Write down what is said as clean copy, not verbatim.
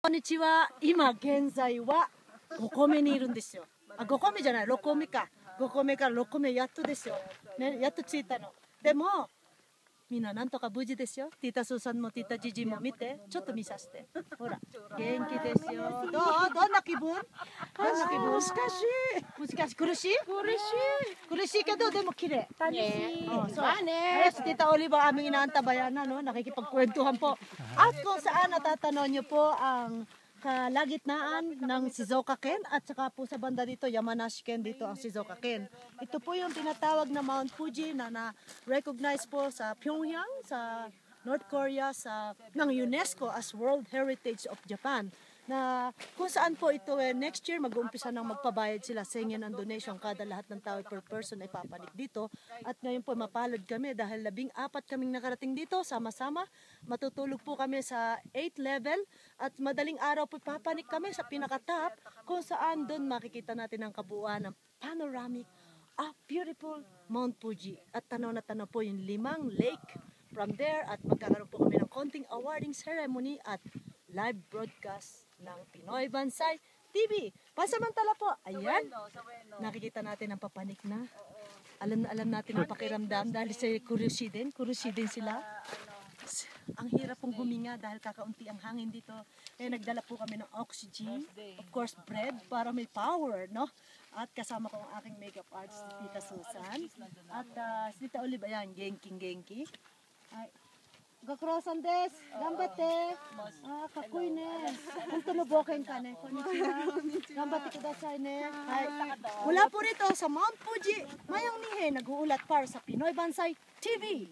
こんにちは。今現在は5個目にいるんですよ。あ、5個目じゃない、6個目か。5個目から6個目やっとですよ。ね、やっと着いたの。でも、みんななんとか無事ですよ。ティータスーさんもティータジジも見て、ちょっと見させて。ほら、元気ですよ。どんな気分？どんな気分？難しい。難しい。苦しい？苦しいけど、でも綺麗。楽しい。Ayos, Tita Oliva, aming inaantabayanan, no? Nakikipagkwentuhan po. At kung saan natatanong niyo po ang kalagitnaan ng Shizuoka-ken at saka po sa banda dito, Yamanashi-ken, dito ang Shizuoka-ken. Ito po yung tinatawag na Mount Fuji na na-recognize po sa Pyongyang, sa North Korea, ng UNESCO as World Heritage of Japan. Na kung saan po ito next year mag-uumpisa nang magpabayad sila, singin ang donation, kada lahat ng tao per person ay papanik dito. At ngayon po mapalad kami dahil 14 kaming nakarating dito sama-sama. Matutulog po kami sa 8th level at madaling araw po papanik kami sa pinaka-top kung saan doon makikita natin ang kabuuan ng panoramic of beautiful Mount Fuji. At tanaw na tanaw po yung 5 lake from there at magkakaroon po kami ng konting awarding ceremony at live broadcast ng Pinoy Bansay TV. Pansamantala po, ayan, nakikita natin ang papanik na. Alam na alam natin ang pakiramdam dahil sa Kurushi din sila. Ang hirap pong huminga dahil kakaunti ang hangin dito. Kaya nagdala po kami ng oxygen, of course bread para may power, no? At kasama ko ang aking makeup artist, Tita Susan. At si Tita Olive, ayan, genki. Ay, Gakrosan des, gambate. Ah, kakuy ne. Kunto no boken ka ne. Konnichiwa. Gambate kudasai ne. Mula po rito sa Mount Fuji, Mayang Nihe nag-uulat para sa Pinoy Bansay TV.